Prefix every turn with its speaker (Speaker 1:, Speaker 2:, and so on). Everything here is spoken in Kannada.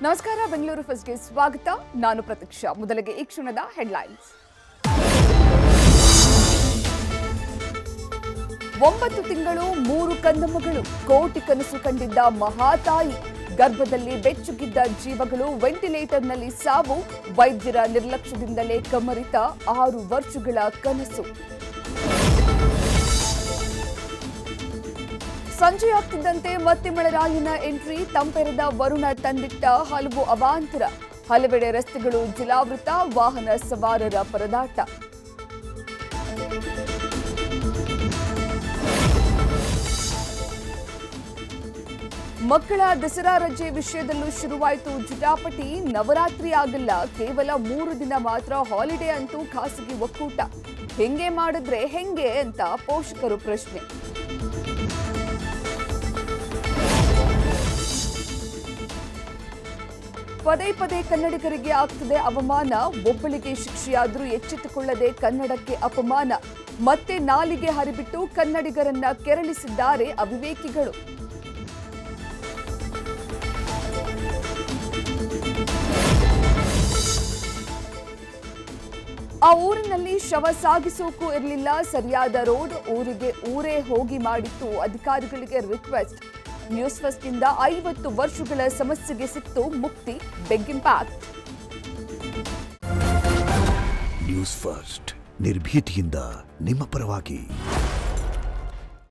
Speaker 1: ನಮಸ್ಕಾರ ಬೆಂಗಳೂರು ಫಸ್ಟ್ಗೆ ಸ್ವಾಗತ ನಾನು ಪ್ರತೀಕ್ಷಾ ಮೊದಲಿಗೆ ಈ ಕ್ಷಣದ ಹೆಡ್ಲೈನ್ಸ್ 9 ತಿಂಗಳು 3 ಕಂದಮ್ಮಗಳು ಕೋಟಿ ಕನಸು ಕಂಡಿದ್ದ ಮಹಾತಾಯಿ ಗರ್ಭದಲ್ಲಿ ಬೆಚ್ಚಗಿದ್ದ ಜೀವಗಳು ವೆಂಟಿಲೇಟರ್ನಲ್ಲಿ ಸಾವು ವೈದ್ಯರ ನಿರ್ಲಕ್ಷ್ಯದಿಂದಲೇ ಕಮರಿತ 6 ವರ್ಷಗಳ ಕನಸು ಸಂಜೆಯಾಗ್ತಿದ್ದಂತೆ ಮತ್ತೆ ಮಳೆರಾಯನ ಎಂಟ್ರಿ ತಂಪೆರೆದ ವರುಣ ತಂದಿಟ್ಟ ಹಲವು ಅವಾಂತರ ಹಲವೆಡೆ ರಸ್ತೆಗಳು ಜಲಾವೃತ ವಾಹನ ಸವಾರರ ಪರದಾಟ ಮಕ್ಕಳ ದಸರಾ ರಜೆ ವಿಷಯದಲ್ಲೂ ಶುರುವಾಯಿತು ಜಟಾಪಟಿ ನವರಾತ್ರಿ ಆಗಲ್ಲ ಕೇವಲ 3 ದಿನ ಮಾತ್ರ ಹಾಲಿಡೇ ಅಂತೂ ಖಾಸಗಿ ಒಕ್ಕೂಟ ಹೆಂಗೆ ಮಾಡಿದ್ರೆ ಹೆಂಗೆ ಅಂತ ಪೋಷಕರು ಪ್ರಶ್ನೆ ಪದೇ ಪದೇ ಕನ್ನಡಿಗರಿಗೆ ಆಗ್ತದೆ ಅವಮಾನ ಒಬ್ಬಳಿಗೆ ಶಿಕ್ಷೆಯಾದರೂ ಎಚ್ಚೆತ್ತುಕೊಳ್ಳದೆ ಕನ್ನಡಕ್ಕೆ ಅಪಮಾನ ಮತ್ತೆ ನಾಲಿಗೆ ಹರಿಬಿಟ್ಟು ಕನ್ನಡಿಗರನ್ನ ಕೆರಳಿಸಿದ್ದಾರೆ ಅವಿವೇಕಿಗಳು ಆ ಊರಿನಲ್ಲಿ ಶವ ಸಾಗಿಸೋಕು ಇರಲಿಲ್ಲ ಸರಿಯಾದ ರೋಡ್ ಊರಿಗೆ ಊರೇ ಹೋಗಿ ಮಾಡಿತ್ತು ಅಧಿಕಾರಿಗಳಿಗೆ ರಿಕ್ವೆಸ್ಟ್ ನ್ಯೂಸ್ ಫಸ್ಟ್ ಇಂದ 50 ವರ್ಷಗಳ ಸಮಸ್ಯೆಗೆ ಸಿಕ್ತು ಮುಕ್ತಿ ಬಿಗ್ ಇಂಪ್ಯಾಕ್ಟ್
Speaker 2: ನ್ಯೂಸ್ ಫಸ್ಟ್ ನಿರ್ಭೀತಿಯಿಂದ ನಿಮ್ಮ ಪರವಾಗಿ